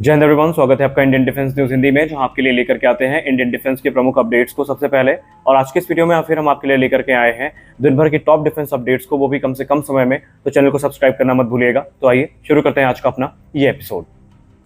जय हिंद एवरीवन, स्वागत है आपका इंडियन डिफेंस न्यूज हिंदी में, जहां आपके लिए लेकर के आते हैं इंडियन डिफेंस के प्रमुख अपडेट्स को सबसे पहले। और आज के इस वीडियो में फिर हम आपके लिए लेकर के आए हैं दिन भर के टॉप डिफेंस अपडेट्स को, वो भी कम से कम समय में। तो चैनल को सब्सक्राइब करना मत भूलिएगा। तो आइए शुरू करते हैं आज का अपना ये एपिसोड।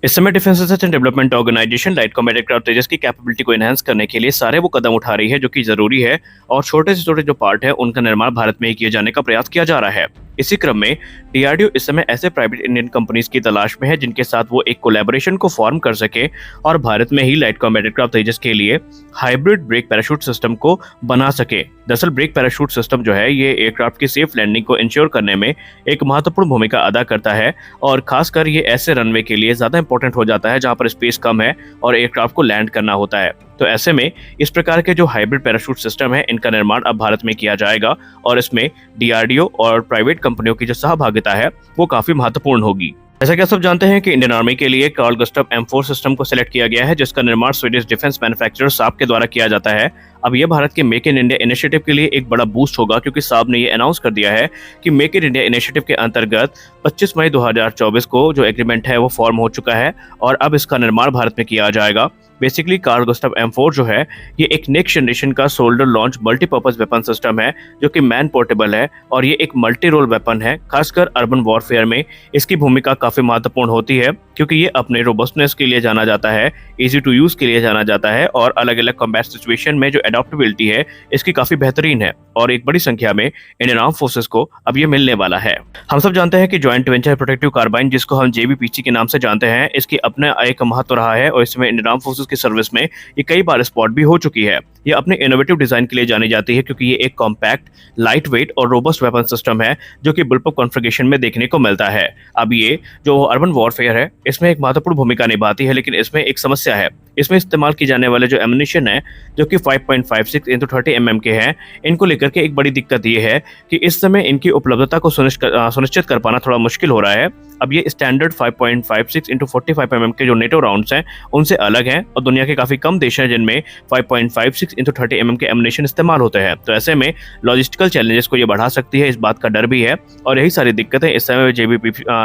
इस समय defence research and development organisation light combat aircraft Tejas की कैपेबिलिटी को एनहांस करने के लिए सारे वो कदम उठा रही है जो कि जरूरी है, और छोटे से छोटे जो पार्ट है उनका निर्माण भारत में ही किए जाने का प्रयास किया जा रहा है। इसी क्रम में डीआरडीओ इस समय ऐसे प्राइवेट इंडियन कंपनीज की तलाश में है जिनके साथ वो एक कोलैबोरेशन को फॉर्म कर सके और भारत में ही लाइट कॉम्बैट एयरक्राफ्ट तेजस के लिए हाइब्रिड ब्रेक पैराशूट सिस्टम को बना सके। दरअसल ब्रेक पैराशूट सिस्टम जो है ये एयरक्राफ्ट की सेफ लैंडिंग को इंश्योर करने में एक महत्वपूर्ण भूमिका अदा करता है, और खासकर ये ऐसे रनवे के लिए ज्यादा इंपॉर्टेंट हो जाता है जहां पर स्पेस कम है और एयरक्राफ्ट को लैंड करना होता है। तो ऐसे में इस प्रकार के जो हाइब्रिड पैराशूट सिस्टम है इनका निर्माण अब भारत में किया जाएगा, और इसमें डीआरडीओ और प्राइवेट कंपनियों की जो सहभागिता है वो काफी महत्वपूर्ण होगी। जैसा कि आप सब जानते हैं कि इंडियन आर्मी के लिए कार्ल गुस्ताव M4 सिस्टम को सिलेक्ट किया गया है, जिसका निर्माण स्वीडिश डिफेंस मैन्युफैक्चरर साब के द्वारा किया जाता है। अब यह भारत के मेक इन इंडिया इनिशिएटिव के लिए एक बड़ा बूस्ट होगा, क्योंकि साब ने यह अनाउंस कर दिया है कि मेक इन इंडिया इनिशिएटिव के अंतर्गत 25 मई 2024 को जो एग्रीमेंट है वो फॉर्म हो चुका है, और अब इसका निर्माण भारत में किया जाएगा। बेसिकली कार्ल गुस्ताव M4 जो है ये एक नेक्स्ट जनरेशन का shoulder launch multipurpose weapon system है, जो कि मैन पोर्टेबल है, और ये एक मल्टी रोल वेपन है। खासकर अर्बन वॉरफेयर में इसकी भूमिका काफी महत्वपूर्ण होती है, क्योंकि ये अपने रोबस्टनेस के लिए जाना जाता है, इजी टू यूज के लिए जाना जाता है, और अलग अलग कॉम्बैट सिचुएशन में जो एडॉप्टेबिलिटी है इसकी काफी बेहतरीन है, और एक बड़ी संख्या में इंडियन आर्म फोर्सेस को अब ये मिलने वाला है। हम सब जानते हैं कि ज्वाइंट वेंचर प्रोटेक्टिव कार्बाइन, जिसको हम JVPC के नाम से जानते हैं, इसकी अपना एक महत्व रहा है, और इसमें इंडियन आर्म फोर्सेस की सर्विस में ये कई बार स्पॉट भी हो चुकी है। ये अपने इनोवेटिव डिजाइन के लिए जानी जाती है, क्योंकि ये एक कॉम्पैक्ट, लाइट वेट और रोबस्ट वेपन सिस्टम है जो कि बुलपुप कॉन्फ़िगरेशन में देखने को मिलता है। अब ये जो अर्बन वॉरफेयर है इसमें एक महत्वपूर्ण भूमिका निभाती है, लेकिन इसमें एक समस्या है। इसमें इस्तेमाल की जाने वाले जो एमुनिशन है जो कि 5.56 × 30 mm के हैं, इनको लेकर के एक बड़ी दिक्कत ये है कि इस समय इनकी उपलब्धता को सुनिश्चित कर पाना थोड़ा मुश्किल हो रहा है। अब ये स्टैंडर्ड 5.56 × 45 mm के जो नेटो राउंड्स हैं उनसे अलग हैं, और दुनिया के काफी कम देश हैं जिनमें 5.56 × 30 mm के एमुनिशन इस्तेमाल होते हैं। तो ऐसे में लॉजिस्टिकल चैलेंजेस को ये बढ़ा सकती है, इस बात का डर भी है, और यही सारी दिक्कतें इस समय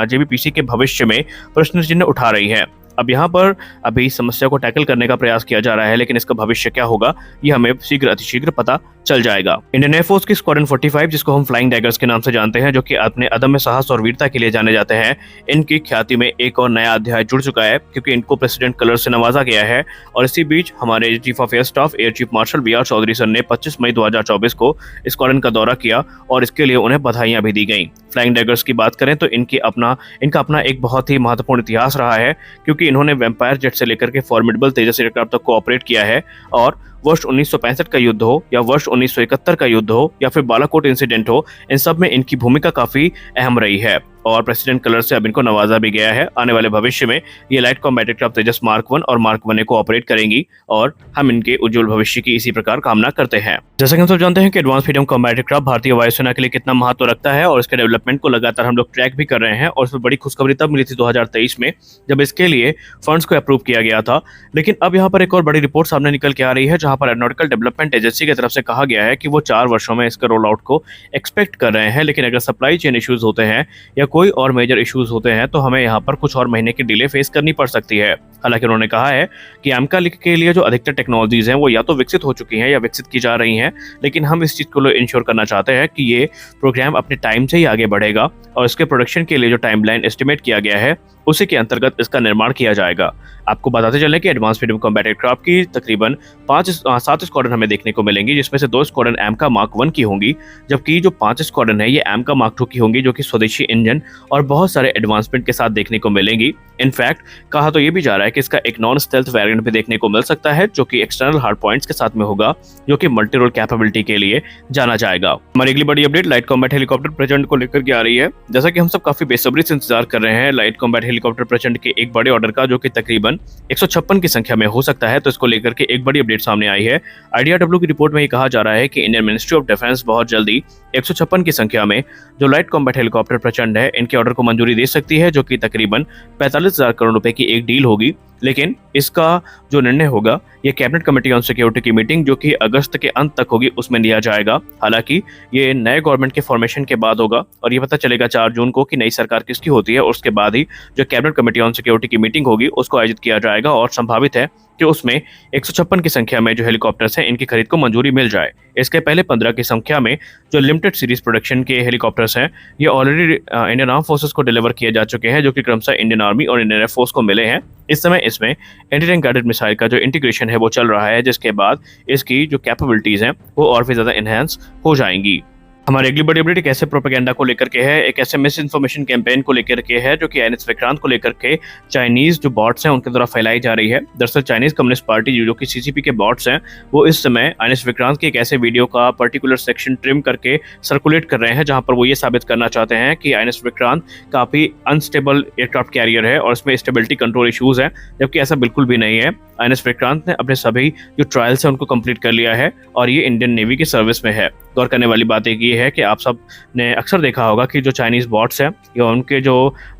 JVPC के भविष्य में प्रश्न चिन्ह उठा रही है। अब यहाँ पर अभी समस्या को टैकल करने का प्रयास किया जा रहा है, लेकिन इसका भविष्य क्या होगा ये हमें अतिशीघ्र पता चल जाएगा। इंडियन एयरफोर्स की स्क्वाड्रन 45, जिसको हम फ्लाइंग डैगर्स के नाम से जानते हैं, जो कि अपने अदम्य साहस और वीरता के लिए जाने जाते हैं, इनकी ख्याति में एक और नया अध्याय जुड़ चुका है, क्योंकि इनको प्रेसिडेंट कलर से नवाजा गया है। और इसी बीच हमारे chief of air staff air chief marshal BR Chaudhary sir ने 25 मई 2024 को स्क्वाड्रन का दौरा किया, और इसके लिए उन्हें बधाइयां भी दी गई। फ्लाइंग डैगर्स की बात करें तो इनका अपना एक बहुत ही महत्वपूर्ण इतिहास रहा है, क्योंकि इन्होंने वेम्पायर जेट से लेकर के फॉर्मिडेबल तेजस एयरक्राफ्ट तक को ऑपरेट किया है, और वर्ष 1965 का युद्ध हो या वर्ष 1971 का युद्ध हो या फिर बालाकोट इंसिडेंट हो, इन सब में इनकी भूमिका काफी अहम रही है, और प्रेसिडेंट कलर से अब इनको नवाजा भी गया है। आने वाले भविष्य में ये लाइट कॉम्बैट एयरक्राफ्ट तेजस मार्क 1 और मार्क 1A को ऑपरेट करेंगी, और हम इनके उज्जवल भविष्य की इसी प्रकार कामना करते हैं। जैसा कि हम सब जानते हैं कि एडवांस मीडियम कॉम्बैट एयरक्राफ्ट भारतीय वायुसेना के लिए कितना महत्व रखता है, और इसके डेवलपमेंट को लगातार हम लोग ट्रैक भी कर रहे हैं, और उसमें बड़ी खुशखबरी तब मिली थी 2023 में, जब इसके लिए फंड्स को अप्रूव किया गया था। लेकिन अब यहाँ पर एक और बड़ी रिपोर्ट सामने निकल के आ रही है, जहां पर एरोनॉटिकल डेवलपमेंट एजेंसी की तरफ से कहा गया है कि वो 4 वर्षों में इसके रोल आउट को एक्सपेक्ट कर रहे हैं, लेकिन अगर सप्लाई चेन इश्यूज होते हैं या कोई और मेजर इश्यूज होते हैं तो हमें यहाँ पर कुछ और महीने की डिले फेस करनी पड़ सकती है। हालांकि उन्होंने कहा है कि AMCA के लिए जो अधिकतर टेक्नोलॉजीज हैं वो या तो विकसित हो चुकी हैं या विकसित की जा रही हैं, लेकिन हम इस चीज को इंश्योर करना चाहते हैं कि ये प्रोग्राम अपने टाइम से ही आगे बढ़ेगा, और इसके प्रोडक्शन के लिए जो टाइमलाइन एस्टिमेट किया गया है उसी के अंतर्गत इसका निर्माण किया जाएगा। आपको बताते चले कि एडवांस मीडियम कॉम्बैट एयरक्राफ्ट की तकरीबन 7 स्क्वाड्रन हमें देखने को मिलेंगी, जिसमें से 2 स्क्वाड्रन AMCA मार्क 1 की होंगी, जबकि जो 5 स्क्वाड्रन है ये AMCA मार्क 2 की होंगी, जो कि स्वदेशी इंजन और बहुत सारे एडवांसमेंट के साथ देखने को मिलेंगी। इनफैक्ट कहा तो ये भी जा रहा है कि इसका एक नॉन स्टेल्थ वेरिएंट भी देखने को मिल सकता है, जो कि एक्सटर्नल हार्ड पॉइंट्स के साथ में होगा, जो कि मल्टी रोल कैपेबिलिटी के लिए जाना जाएगा। हमारी अगली बड़ी अपडेट लाइट कॉम्बैट हेलीकॉप्टर प्रचंड को लेकर के आ रही है। जैसा कि हम सब काफी बेसब्री से इंतजार कर रहे हैं लाइट कॉम्बैट हेलीकॉप्टर प्रचंड के एक बड़े ऑर्डर का, जो कि तकरीबन 156 की संख्या में हो सकता है, तो इसको लेकर के एक बड़ी अपडेट सामने आई है। IDRW की रिपोर्ट में ये कहा जा रहा है कि इंडियन मिनिस्ट्री ऑफ डिफेंस बहुत जल्दी 156 की संख्या में जो लाइट कॉम्बैट हेलीकॉप्टर प्रचंड है इनके ऑर्डर को मंजूरी दे सकती है, जो कि तकरीबन 45,000 करोड़ रुपए की एक डील होगी, लेकिन इसका जो निर्णय होगा ये कैबिनेट कमेटी ऑन सिक्योरिटी की मीटिंग जो कि अगस्त के अंत तक होगी उसमें लिया जाएगा। हालांकि ये नए गवर्नमेंट के फॉर्मेशन के बाद होगा और ये पता चलेगा 4 जून को कि नई सरकार किसकी होती है, और उसके बाद ही जो कैबिनेट कमेटी ऑन सिक्योरिटी की मीटिंग होगी उसको आयोजित किया जाएगा और संभावित है कि उसमें 156 की संख्या में जो हेलीकॉप्टर्स हैं इनकी खरीद को मंजूरी मिल जाए। इसके पहले 15 की संख्या में जो लिमिटेड सीरीज प्रोडक्शन के हेलीकॉप्टर्स हैं ये ऑलरेडी इंडियन आर्म फोर्सेस को डिलीवर किए जा चुके हैं, जो कि क्रमशः इंडियन आर्मी और इंडियन एयरफोर्स को मिले हैं। इस समय इसमें एंटी टैंक गाइडेड मिसाइल का जो इंटीग्रेशन है वो चल रहा है, जिसके बाद इसकी जो कैपेबिलिटीज हैं वो और भी ज्यादा इनहेंस हो जाएंगी। हमारी अगली बड़ी अपडेट एक ऐसे प्रोपेगेंडा को लेकर के है, एक ऐसे मिस इन्फॉर्मेशन कैंपेन को लेकर के है जो कि आईएनएस विक्रांत को लेकर के चाइनीज जो बॉट्स हैं उनके द्वारा फैलाई जा रही है। दरअसल चाइनीज कम्युनिस्ट पार्टी जो कि सीसीपी के बॉट्स हैं वो इस समय आईएनएस विक्रांत के एक ऐसे वीडियो का पर्टिकुलर सेक्शन ट्रिम करके सर्कुलेट कर रहे हैं जहां पर वो ये साबित करना चाहते हैं कि आईएनएस विक्रांत काफी अनस्टेबल एयरक्राफ्ट कैरियर है और इसमें स्टेबिलिटी कंट्रोल इश्यूज हैं, जबकि ऐसा बिल्कुल भी नहीं है। आईएनएस विक्रांत ने अपने सभी जो ट्रायल्स हैं उनको कंप्लीट कर लिया है और ये इंडियन नेवी की सर्विस में है। गौर करने वाली बात एक ये है कि आप सब ने अक्सर देखा होगा कि जो चाइनीज बॉट्स हैं या उनके जो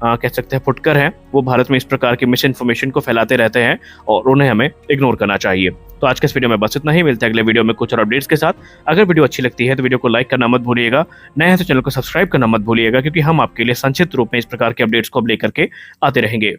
कह सकते हैं फुटकर हैं वो भारत में इस प्रकार की मिस इन्फॉर्मेशन को फैलाते रहते हैं और उन्हें हमें इग्नोर करना चाहिए। तो आज के इस वीडियो में बस इतना ही, मिलते हैं अगले वीडियो में कुछ और अपडेट्स के साथ। अगर वीडियो अच्छी लगती है तो वीडियो को लाइक करना मत भूलिएगा, नए हैं तो चैनल को सब्सक्राइब करना मत भूलिएगा, क्योंकि हम आपके लिए संक्षिप्त रूप में इस प्रकार के अपडेट्स को अब लेकर के आते रहेंगे।